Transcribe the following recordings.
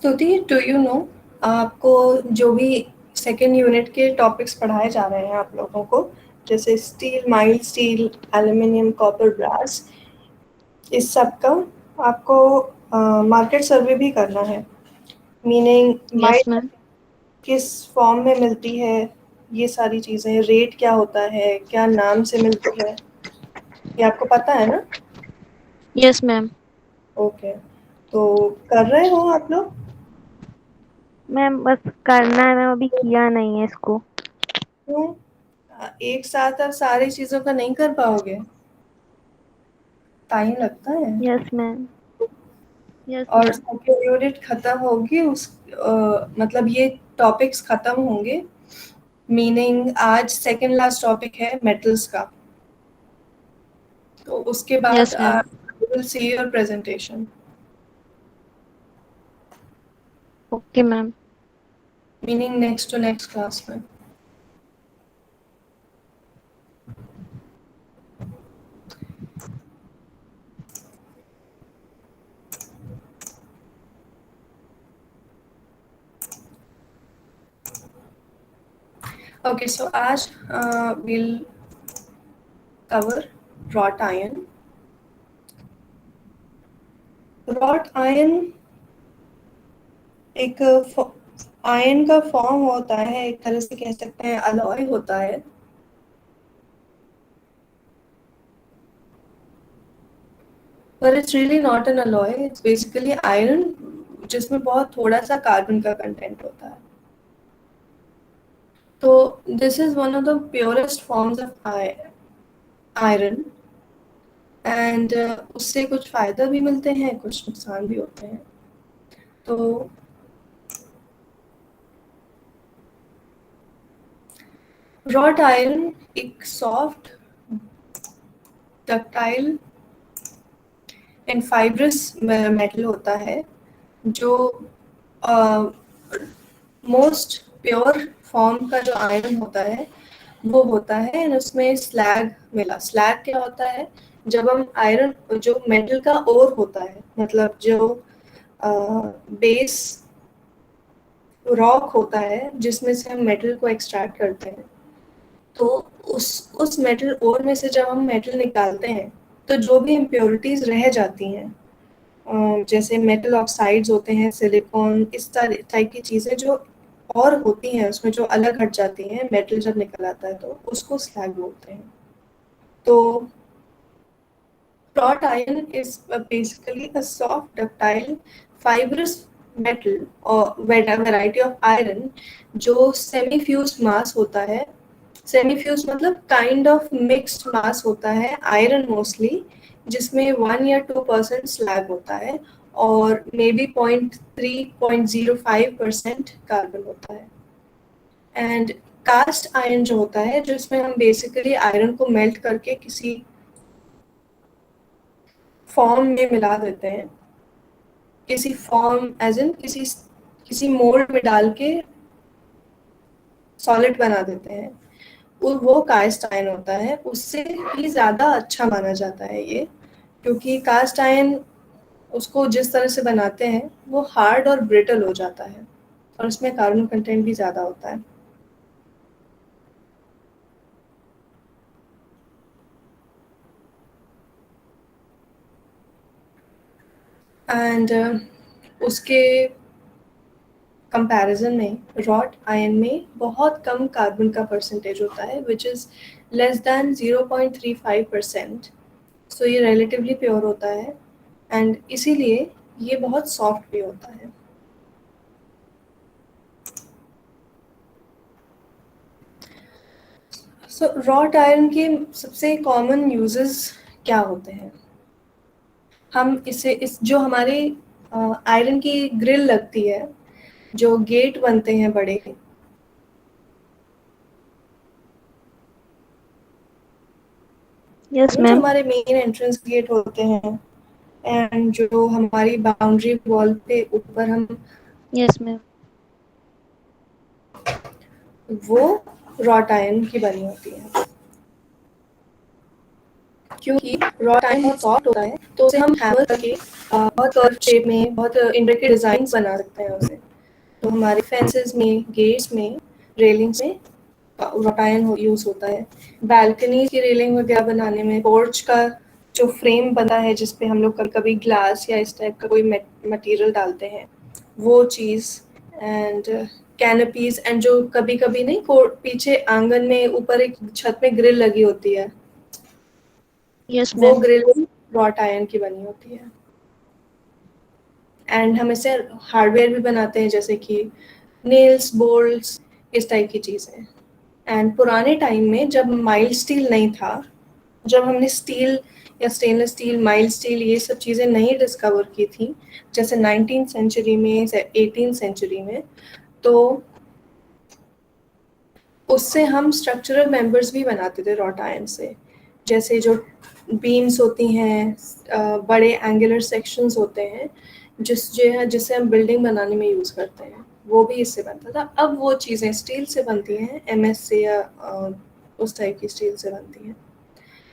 स्तुति, do you know आपको जो भी सेकेंड यूनिट के टॉपिक्स पढ़ाए जा रहे हैं आप लोगों को, जैसे steel, mild steel, aluminium, copper, brass, इस सब का आपको मार्केट सर्वे भी करना है। Meaning yes mild ma'am. किस फॉर्म में मिलती है, ये सारी चीज़ें, रेट क्या होता है, क्या नाम से मिलती है, ये आपको पता है ना? Yes ma'am. ओके, तो कर रहे हो आप लोग? मैम बस करना है, मैम अभी किया नहीं है इसको। क्यों? एक साथ आप सारी चीज़ों का नहीं कर पाओगे? टाइम लगता है। Yes ma'am. यस और मैम। सेकेंड यूनिट खत्म होगी मतलब ये टॉपिक्स खत्म होंगे। मीनिंग आज सेकेंड लास्ट टॉपिक है मेटल्स का, तो उसके बाद yes ma'am. Will see your presentation. Okay ma'am. Meaning next to next class में। ओके, सो आज will cover wrought iron. Wrought iron एक आयन का फॉर्म होता है, एक तरह से कह सकते हैं अलॉय होता है। पर it's really not an alloy, it's basically iron जिसमें बहुत थोड़ा सा कार्बन का कंटेंट होता है। तो this is one of the purest forms of iron, and उससे कुछ फायदा भी मिलते हैं, कुछ नुकसान भी होते हैं। तो रॉट आयरन एक soft, ductile and fibrous metal होता है, जो मोस्ट प्योर फॉर्म का जो आयरन होता है वो होता है। एंड उसमें स्लैग मिला। स्लैग क्या होता है? जब हम आयरन, जो मेटल का ओर होता है, मतलब जो बेस रॉक होता है जिसमें से हम मेटल को एक्सट्रैक्ट करते हैं, तो उस मेटल ओर में से जब हम मेटल निकालते हैं तो जो भी इम्प्योरिटीज रह जाती हैं, जैसे मेटल ऑक्साइड्स होते हैं, सिलिकॉन, इस टाइप की चीज़ें जो और होती हैं उसमें, जो अलग हट जाती हैं मेटल जब निकल आता है, तो उसको स्लैग बोलते हैं। तो wrought iron is basically a soft, ductile, fibrous metal or variety of iron जो सेमी फ्यूज मास होता है। सेमी फ्यूज मतलब काइंड ऑफ मिक्स्ड मास होता है, आयरन मोस्टली, जिसमें 1 या 2% स्लैग होता है और मे बी 0.3-0.05% कार्बन होता है। एंड कास्ट आयरन जो होता है, जिसमें हम बेसिकली आयरन को मेल्ट करके किसी फॉर्म में मिला देते हैं, किसी फॉर्म एज इन किसी मोल्ड में डाल के सॉलिड बना देते हैं, वो कास्ट आयन होता है। उससे भी ज़्यादा अच्छा माना जाता है ये, क्योंकि कास्ट आयन उसको जिस तरह से बनाते हैं वो हार्ड और ब्रिटल हो जाता है और उसमें कार्बन कंटेंट भी ज़्यादा होता है। एंड उसके कंपैरिजन में रॉट आयन में बहुत कम कार्बन का परसेंटेज होता है, विच इज़ लेस दैन 0.35%। सो ये रिलेटिवली प्योर होता है एंड इसीलिए ये बहुत सॉफ्ट भी होता है। सो रॉट आयरन के सबसे कॉमन यूजेस क्या होते हैं? हम इस जो हमारे आयरन की ग्रिल लगती है, जो गेट बनते हैं बड़े, यस जो मैम। हमारे मेन एंट्रेंस गेट होते हैं, एंड जो हमारी बाउंड्री वॉल पे ऊपर हम, यस मैम। वो रॉट आयरन की बनी होती है। क्योंकि रॉट आयरन बहुत सॉफ्ट होता है तो उसे हम हैमर करके बहुत कर्व शेप में बहुत इंट्रिकेट डिजाइन बना सकते हैं उसे। तो हमारे फेंसेस में, गेट्स में, रेलिंग्स में रॉट आयरन यूज होता है। बालकनी की रेलिंग वगैरह बनाने में, पोर्च का जो फ्रेम बना है जिसपे हम लोग कभी कभी ग्लास या इस टाइप का कोई मटेरियल डालते हैं, वो चीज़। एंड कैनपीज, एंड जो कभी कभी नहीं पीछे आंगन में ऊपर एक छत में ग्रिल लगी होती है, यस वो मैम। ग्रिल रॉट आयरन की बनी होती है। एंड हम इससे हार्डवेयर भी बनाते हैं, जैसे कि नेल्स, बोल्ट्स, इस टाइप की चीज़ें। एंड पुराने टाइम में जब माइल्ड स्टील नहीं था, जब हमने स्टील या स्टेनलेस स्टील, माइल्ड स्टील, ये सब चीज़ें नहीं डिस्कवर की थी, जैसे 19th सेंचुरी में, 18th सेंचुरी में, तो उससे हम स्ट्रक्चरल मेंबर्स भी बनाते थे रॉट आयरन से। जैसे जो बीम्स होती हैं, बड़े एंगुलर सेक्शंस होते हैं, जो है जिससे हम बिल्डिंग बनाने में यूज़ करते हैं, वो भी इससे बनता था। अब वो चीज़ें स्टील से बनती हैं, एमएस से या उस टाइप की स्टील से बनती हैं।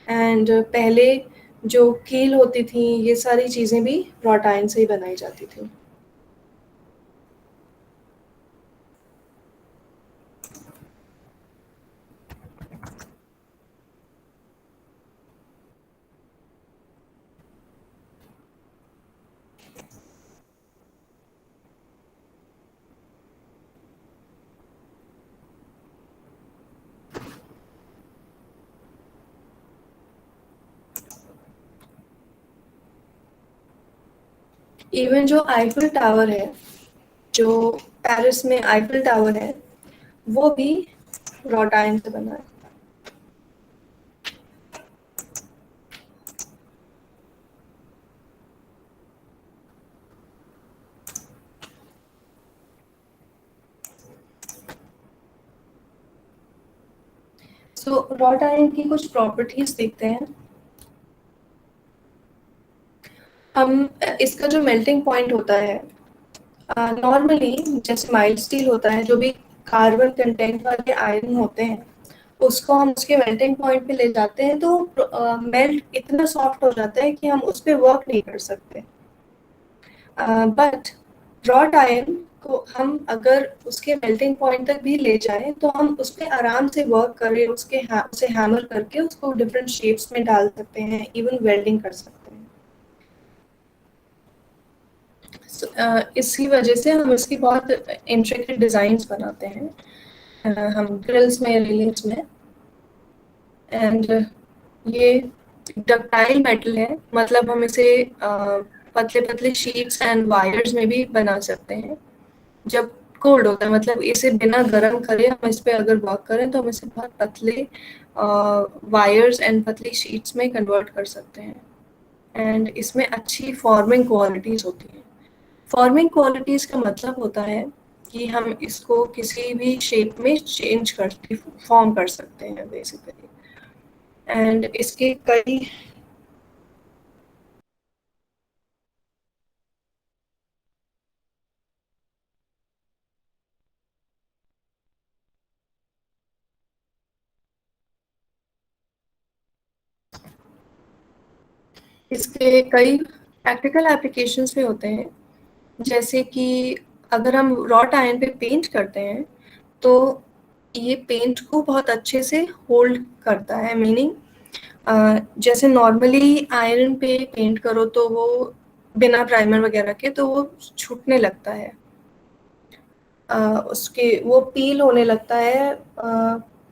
एंड पहले जो कील होती थी, ये सारी चीज़ें भी रॉट आयरन से ही बनाई जाती थी। इवन जो आईफिल टावर है, जो पेरिस में आईफिल टावर है, वो भी रॉट आयरन से बना है। सो रॉट आयरन की कुछ प्रॉपर्टीज देखते हैं हम। इसका जो मेल्टिंग पॉइंट होता है, नॉर्मली जैसे माइल्ड स्टील होता है, जो भी कार्बन कंटेंट वाले आयरन होते हैं, उसको हम उसके मेल्टिंग पॉइंट पे ले जाते हैं, तो मेल्ट इतना सॉफ्ट हो जाता है कि हम उस पर वर्क नहीं कर सकते। बट रॉट आयरन को हम अगर उसके मेल्टिंग पॉइंट तक भी ले जाएं, तो हम उस पर आराम से वर्क करें, उसे हैमर करके उसको डिफरेंट शेप्स में डाल सकते हैं, इवन वेल्डिंग कर सकते हैं। इसी वजह से हम इसकी बहुत इंट्रिकेट डिजाइन्स बनाते हैं, हम ग्रिल्स में, रेलिंग्स में। एंड ये डक्टाइल मेटल है, मतलब हम इसे पतले पतले शीट्स एंड वायर्स में भी बना सकते हैं जब कोल्ड होता है। मतलब इसे बिना गर्म करे हम इस पे अगर वर्क करें, तो हम इसे बहुत पतले वायर्स एंड पतली शीट्स में कन्वर्ट कर सकते हैं। एंड इसमें अच्छी फॉर्मिंग क्वालिटीज़ होती हैं। फॉर्मिंग क्वालिटीज़ का मतलब होता है कि हम इसको किसी भी शेप में चेंज कर फॉर्म कर सकते हैं बेसिकली। एंड इसके कई इसके कई प्रैक्टिकल एप्लीकेशंस भी होते हैं। जैसे कि अगर हम रॉट आयरन पे पेंट करते हैं, तो ये पेंट को बहुत अच्छे से होल्ड करता है। मीनिंग जैसे नॉर्मली आयरन पे पेंट करो तो वो बिना प्राइमर वगैरह के तो वो छूटने लगता है, उसके वो पील होने लगता है,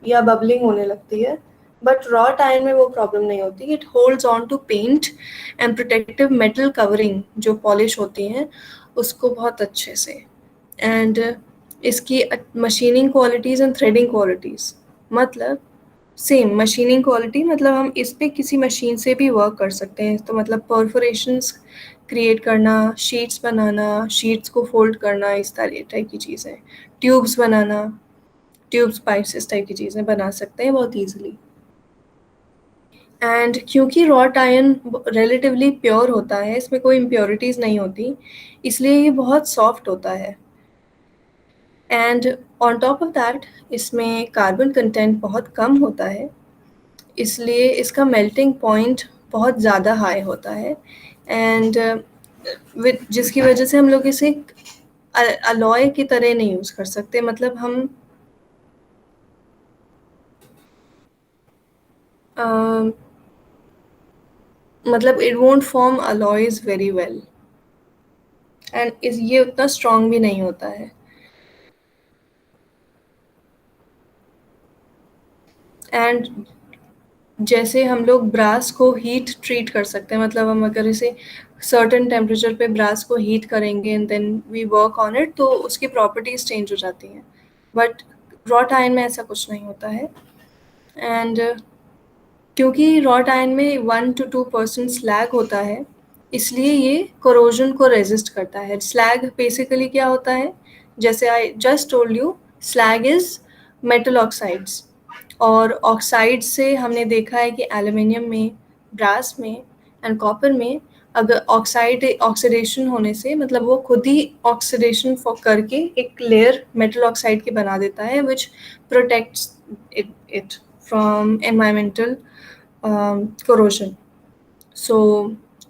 या बबलिंग होने लगती है। बट रॉट आयरन में वो प्रॉब्लम नहीं होती। It holds on to paint and protective metal covering जो पॉलिश होती हैं उसको बहुत अच्छे से। एंड इसकी machining qualities and threading qualities, मतलब सेम मशीनिंग क्वालिटी, मतलब हम इस पे किसी मशीन से भी वर्क कर सकते हैं। तो मतलब परफोरेशंस क्रिएट करना, शीट्स बनाना, शीट्स को फोल्ड करना, इस तरह टाइप की चीज़ें, ट्यूब्स बनाना, ट्यूब्स, पाइप्स, इस टाइप की चीज़ें बना सकते हैं बहुत ईजिली। एंड क्योंकि रॉट आयरन रिलेटिवली प्योर होता है, इसमें कोई इम्प्योरिटीज़ नहीं होती, इसलिए ये बहुत सॉफ्ट होता है। And on top of that इसमें कार्बन कंटेंट बहुत कम होता है, इसलिए इसका मेल्टिंग पॉइंट बहुत ज़्यादा हाई होता है। एंड जिसकी वजह से हम लोग इसे अलॉय की तरह नहीं यूज कर सकते, मतलब हम मतलब it won't form alloys very well, and इस ये उतना स्ट्रांग भी नहीं होता है। एंड जैसे हम लोग ब्रास को हीट ट्रीट कर सकते हैं, मतलब हम अगर इसे सर्टेन टेम्परेचर पे ब्रास को हीट करेंगे and then we work on it, तो उसकी प्रॉपर्टीज चेंज हो जाती हैं, बट रॉट आयन में ऐसा कुछ नहीं होता है। एंड क्योंकि रॉट आयन में 1 to 2% स्लैग होता है, इसलिए ये कोरोजन को रेजिस्ट करता है। स्लैग बेसिकली क्या होता है, जैसे I just told you, slag is metal oxides, और ऑक्साइड से हमने देखा है कि एल्यूमिनियम में, ब्रास में एंड कॉपर में, अगर ऑक्सीडेशन होने से, मतलब वो खुद ही ऑक्सीडेशन करके एक लेयर मेटल ऑक्साइड की बना देता है, which protects it from environmental corrosion. So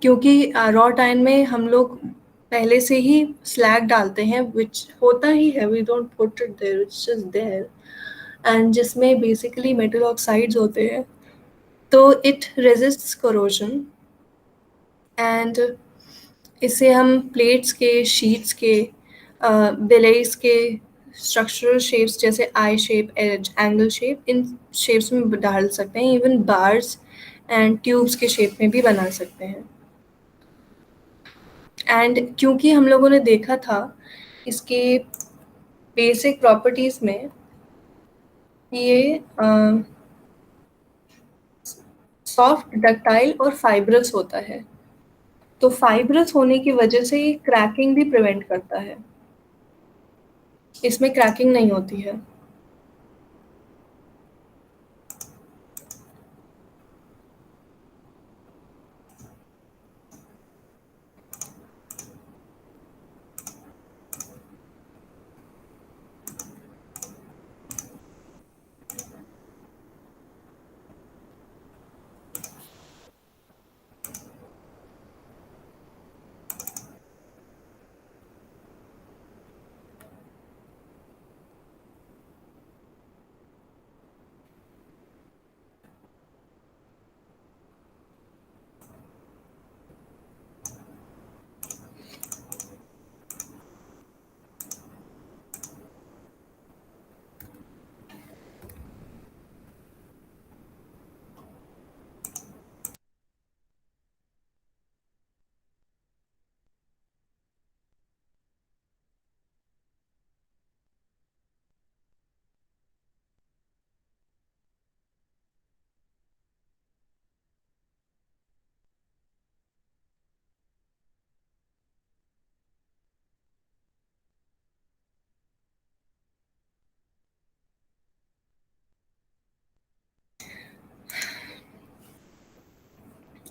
क्योंकि रॉ टाइम में हम लोग पहले से ही स्लैग डालते हैं, विच होता ही है, we don't put it there, it's just there, and जिसमें बेसिकली मेटल ऑक्साइड्स होते हैं, तो इट रेजिस्ट्स कोरोजन। एंड इसे हम प्लेट्स के, शीट्स के, बेलेस के स्ट्रक्चरल शेप्स जैसे आई शेप, एज, एंगल शेप, इन शेप्स में डाल सकते हैं, इवन बार्स एंड ट्यूब्स के शेप में भी बना सकते हैं। एंड क्योंकि हम लोगों ने देखा था इसके बेसिक प्रॉपर्टीज में, ये सॉफ्ट, डक्टाइल और फाइब्रस होता है, तो फाइब्रस होने की वजह से ये क्रैकिंग भी प्रिवेंट करता है, इसमें क्रैकिंग नहीं होती है।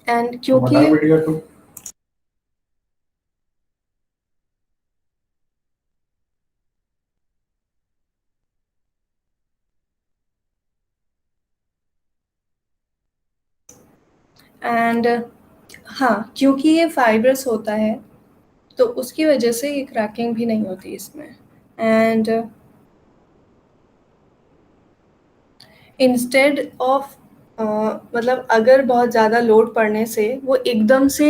एंड क्योंकि एंड हाँ, क्योंकि ये फाइब्रस होता है, तो उसकी वजह से ये क्रैकिंग भी नहीं होती इसमें। एंड इंस्टेड ऑफ मतलब अगर बहुत ज़्यादा लोड पड़ने से वो एकदम से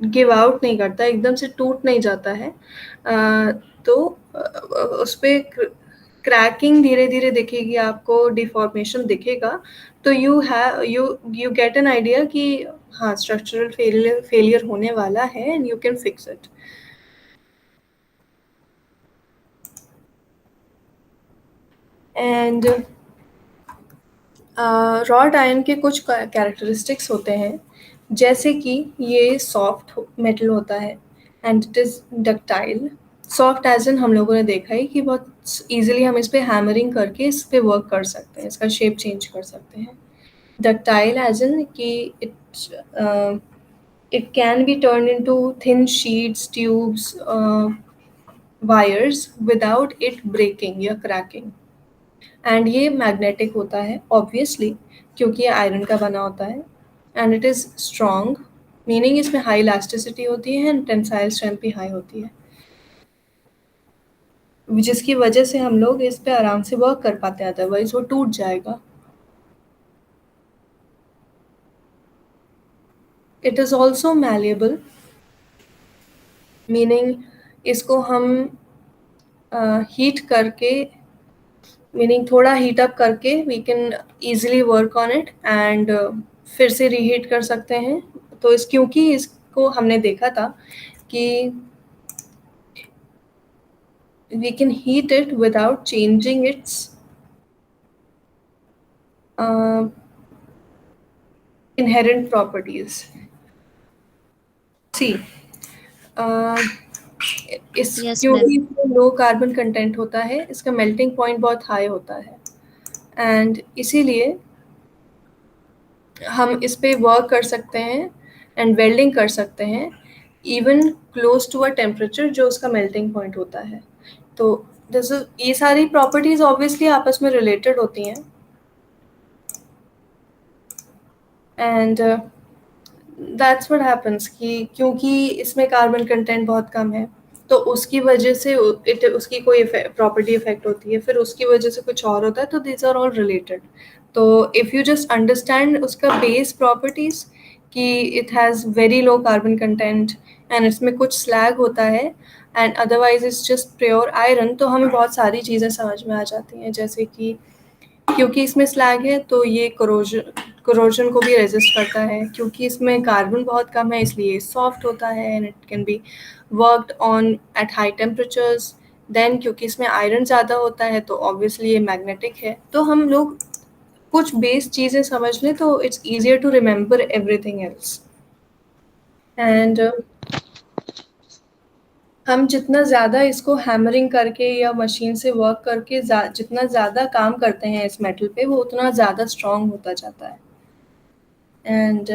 गिव आउट नहीं करता, एकदम से टूट नहीं जाता है, तो उस पर क्रैकिंग धीरे धीरे दिखेगी, आपको डिफॉर्मेशन दिखेगा, तो यू गेट एन आइडिया कि हाँ, स्ट्रक्चरल फेलियर होने वाला है, and you can fix it. And rod ion के कुछ कैरेक्टरिस्टिक्स होते हैं, जैसे कि ये सॉफ्ट मेटल होता है, and it is ductile. Soft as in हम लोगों ने देखा है कि बहुत इजीली हम इस पे हैमरिंग करके इस पे वर्क कर सकते हैं, इसका शेप चेंज कर सकते हैं। डक्टाइल एज इन कि it can be turn into thin sheets, tubes, wires without it breaking या क्रैकिंग। एंड ये मैग्नेटिक होता है ऑब्वियसली, क्योंकि ये आयरन का बना होता है, and it is strong, meaning इसमें हाई इलास्टिसिटी होती है एंड टेंसाइल स्ट्रेंथ भी हाई होती है, जिसकी वजह से हम लोग इस पे आराम से वर्क कर पाते हैं, अदरवाइज वो टूट जाएगा। It is also malleable, meaning इसको हम हीट करके, मीनिंग थोड़ा हीट अप करके we can easily work on it and फिर से रीहीट कर सकते हैं। तो इस क्योंकि इसको हमने देखा था कि we can heat it without changing its uh, inherent properties. See, uh, इस यस मैम। क्योंकि इसमें लो कार्बन कंटेंट होता है, इसका मेल्टिंग पॉइंट बहुत हाई होता है एंड इसीलिए हम इस पे वर्क कर सकते हैं एंड वेल्डिंग कर सकते हैं even close to a temperature जो उसका मेल्टिंग पॉइंट होता है। तो दिस इज, ये सारी प्रॉपर्टीज ऑब्वियसली आपस में रिलेटेड होती हैं एंड दैट्स व्हाट हैपेंस कि क्योंकि इसमें कार्बन कंटेंट बहुत कम है तो उसकी वजह से उसकी कोई प्रॉपर्टी इफेक्ट होती है, फिर उसकी वजह से कुछ और होता है, तो दीज आर ऑल रिलेटेड। तो इफ़ यू जस्ट अंडरस्टैंड उसका बेस प्रॉपर्टीज कि it has very low carbon content and इसमें कुछ स्लैग होता है and otherwise it's just pure iron, तो हमें बहुत सारी चीज़ें समझ में आ जाती हैं, जैसे कि क्योंकि इसमें स्लैग है तो ये कोरोजन को भी रेजिस्ट करता है, क्योंकि इसमें कार्बन बहुत कम है इसलिए सॉफ्ट होता है and it can be worked on at high temperatures. Then क्योंकि इसमें आयरन ज़्यादा होता है तो ऑब्वियसली ये मैग्नेटिक है। तो हम लोग कुछ बेस चीज़ें समझ लें तो it's easier to remember everything else. And हम जितना ज़्यादा इसको हैमरिंग करके या मशीन से वर्क करके जितना ज़्यादा काम करते हैं इस मेटल पे, वो उतना ज़्यादा स्ट्रॉन्ग होता जाता है। एंड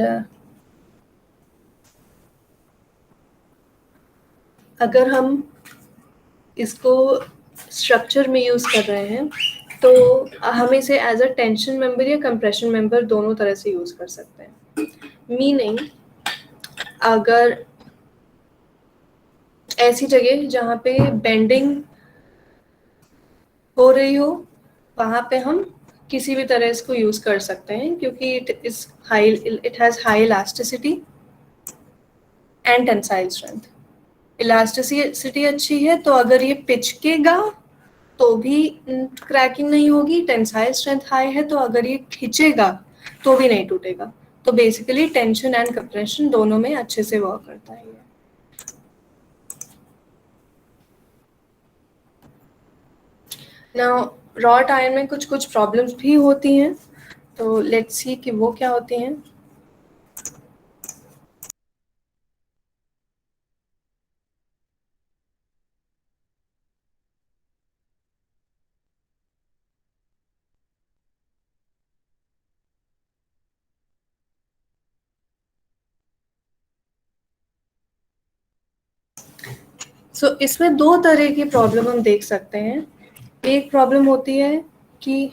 अगर हम इसको स्ट्रक्चर में यूज़ कर रहे हैं तो हम इसे एज अ टेंशन मेंबर या कंप्रेशन मेंबर दोनों तरह से यूज़ कर सकते हैं। मीनिंग अगर ऐसी जगह जहाँ पे बेंडिंग हो रही हो वहाँ पे हम किसी भी तरह इसको यूज़ कर सकते हैं, क्योंकि it has high elasticity and tensile strength. Elasticity अच्छी है तो अगर ये पिचकेगा तो भी क्रैकिंग नहीं होगी, टेंसाइल स्ट्रेंथ हाई है तो अगर ये खींचेगा तो भी नहीं टूटेगा। तो बेसिकली टेंशन एंड कंप्रेशन दोनों में अच्छे से वर्क करता है ये। नाउ रॉट आयरन में कुछ कुछ प्रॉब्लम्स भी होती हैं, तो लेट्स सी कि वो क्या होती हैं। इसमें दो तरह की प्रॉब्लम हम देख सकते हैं। एक प्रॉब्लम होती है कि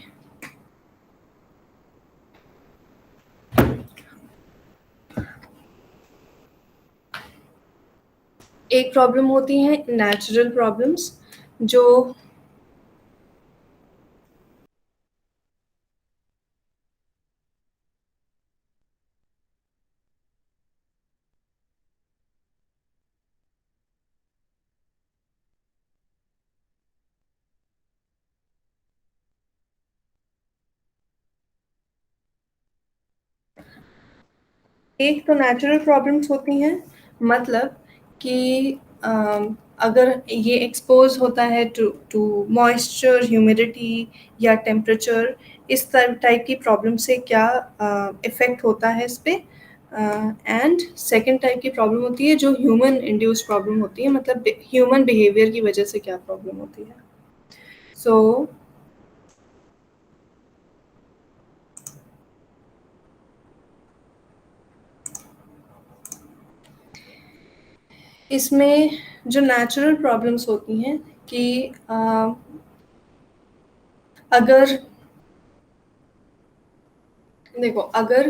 एक प्रॉब्लम होती है नेचुरल प्रॉब्लम्स, जो एक तो नेचुरल प्रॉब्लम्स होती हैं, मतलब कि अगर ये एक्सपोज होता है टू टू मॉइस्चर, ह्यूमिडिटी या टेम्परेचर, इस टाइप की प्रॉब्लम से क्या इफ़ेक्ट होता है इस पे। एंड सेकंड टाइप की प्रॉब्लम होती है जो ह्यूमन इंड्यूस्ड प्रॉब्लम होती है, मतलब ह्यूमन बिहेवियर की वजह से क्या प्रॉब्लम होती है। सो इसमें जो नेचुरल प्रॉब्लम्स होती हैं कि अगर देखो, अगर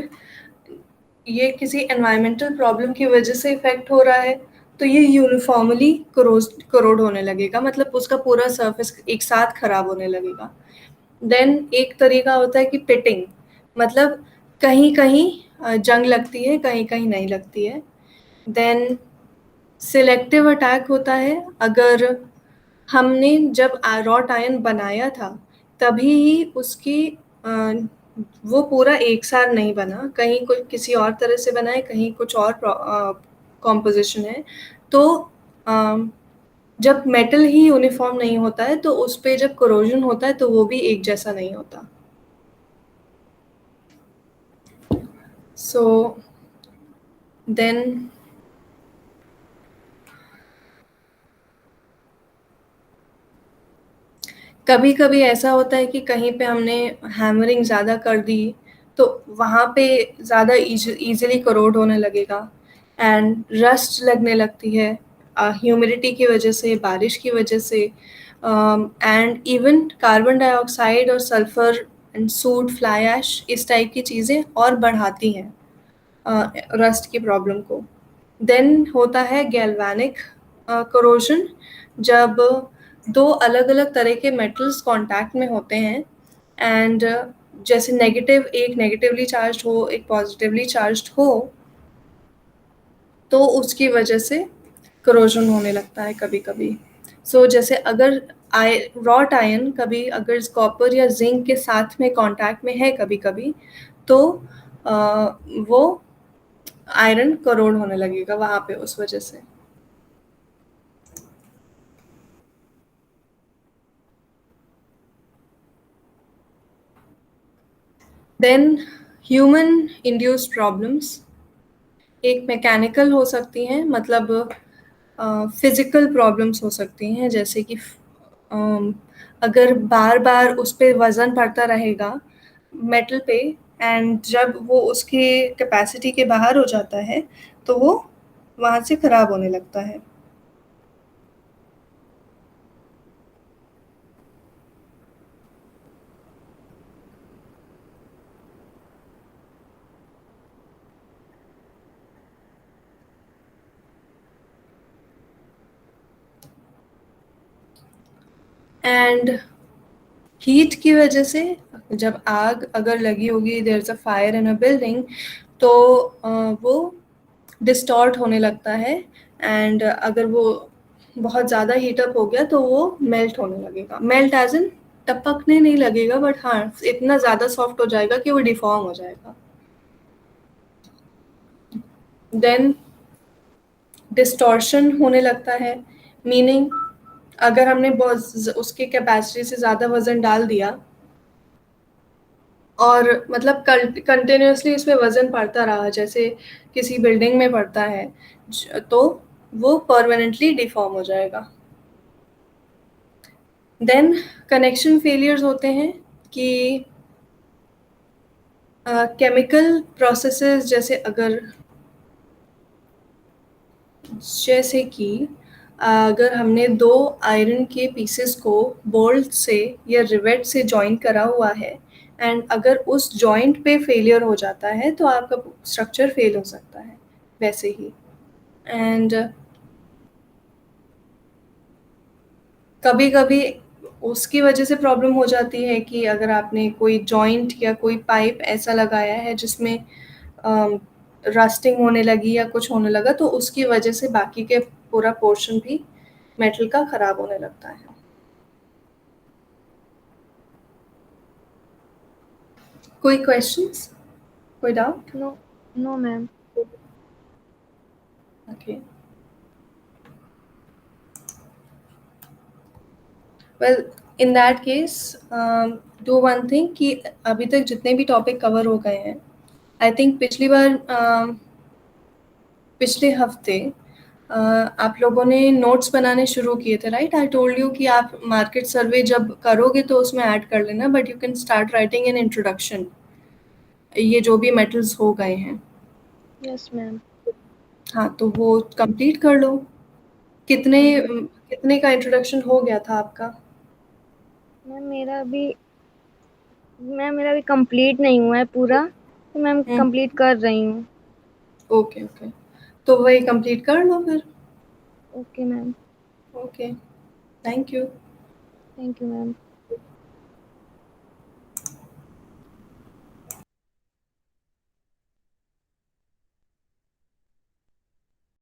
ये किसी एनवायरमेंटल प्रॉब्लम की वजह से इफेक्ट हो रहा है तो ये यूनिफॉर्मली करोड होने लगेगा, मतलब उसका पूरा सरफेस एक साथ खराब होने लगेगा। देन एक तरीका होता है कि पिटिंग, मतलब कहीं कहीं जंग लगती है, कहीं कहीं नहीं लगती है। देन सिलेक्टिव अटैक होता है, अगर हमने जब रॉट आयन बनाया था तभी ही उसकी अ, वो पूरा एक साथ नहीं बना, कहीं कोई किसी और तरह से बना है, कहीं कुछ और कॉम्पोजिशन है। तो जब मेटल ही यूनिफॉर्म नहीं होता है तो उस पे जब कोरोजन होता है तो वो भी एक जैसा नहीं होता। सो देन कभी-कभी ऐसा होता है कि कहीं पे हमने हैमरिंग ज़्यादा कर दी, तो वहाँ पे ज़्यादा ईज़िली कोरोड होने लगेगा एंड रस्ट लगने लगती है ह्यूमिडिटी की वजह से, बारिश की वजह से, एंड इवन कार्बन डाइऑक्साइड और sulphur and soot, fly ash इस टाइप की चीज़ें और बढ़ाती हैं रस्ट की प्रॉब्लम को। देन होता है गैल्वेनिक कोरोजन, जब दो अलग-अलग तरह के मेटल्स कॉन्टैक्ट में होते हैं एंड जैसे नेगेटिव, एक नेगेटिवली चार्ज्ड हो, एक पॉजिटिवली चार्ज्ड हो, तो उसकी वजह से कोरोजन होने लगता है कभी-कभी। सो जैसे अगर रॉट आयन कभी अगर कॉपर या जिंक के साथ में कॉन्टैक्ट में है कभी-कभी, तो वो आयरन करोड होने लगेगा वहाँ पे उस वजह से। देन ह्यूमन इंड्यूस्ड प्रॉब्लम्स एक मैकेनिकल हो सकती हैं, मतलब फिजिकल प्रॉब्लम्स हो सकती हैं, जैसे कि अगर बार बार उस पर वज़न पड़ता रहेगा मेटल पे एंड जब वो उसके कैपेसिटी के बाहर हो जाता है तो वो वहाँ से ख़राब होने लगता है। एंड हीट की वजह से जब आग अगर लगी होगी, there is a fire in a building, तो वो डिस्टॉर्ट होने लगता है एंड अगर वो बहुत ज़्यादा हीट अप हो गया तो वो मेल्ट होने लगेगा। मेल्ट एज़ इन टपकने नहीं लगेगा, बट हाँ, इतना ज़्यादा सॉफ्ट हो जाएगा कि वो डिफ़ॉर्म हो जाएगा। देन डिस्टॉर्शन होने लगता है, मीनिंग अगर हमने बहुत उसकी कैपेसिटी से ज़्यादा वज़न डाल दिया और मतलब कंटिन्यूअसली उसमें वज़न पड़ता रहा, जैसे किसी बिल्डिंग में पड़ता है, तो वो परमानेंटली डिफ़ॉर्म हो जाएगा। देन कनेक्शन फेलियर्स होते हैं कि केमिकल प्रोसेसेस, जैसे कि अगर हमने दो आयरन के पीसेस को बोल्ट से या रिवेट से जॉइन करा हुआ है एंड अगर उस जॉइंट पे फेलियर हो जाता है तो आपका स्ट्रक्चर फेल हो सकता है वैसे ही। एंड कभी-कभी उसकी वजह से प्रॉब्लम हो जाती है कि अगर आपने कोई जॉइंट या कोई पाइप ऐसा लगाया है जिसमें रस्टिंग होने लगी या कुछ होने लगा, तो उसकी वजह से बाकी के पूरा पोर्शन भी मेटल का खराब होने लगता है। कोई क्वेश्चंस, कोई doubt? No, no ma'am. Okay, well in that case do one thing कि अभी तक जितने भी टॉपिक कवर हो गए हैं, आई थिंक पिछली बार पिछले हफ्ते आप लोगों ने नोट्स बनाने शुरू किए थे, राइट? आई टोल्ड यू कि आप मार्केट सर्वे जब करोगे तो उसमें ऐड कर लेना, but you can start writing an introduction, ये जो भी मेटल्स हो गए हैं। Yes ma'am. हाँ, तो वो कंप्लीट कर लो। कितने हम्म। कितने का इंट्रोडक्शन हो गया था आपका? मैम मेरा अभी कंप्लीट नहीं हुआ है पूरा, तो मैम हम्म, कंप्लीट कर रही हूँ। Okay, okay. तो वही कंप्लीट कर लो फिर। Okay ma'am. Okay, thank you. Thank you ma'am.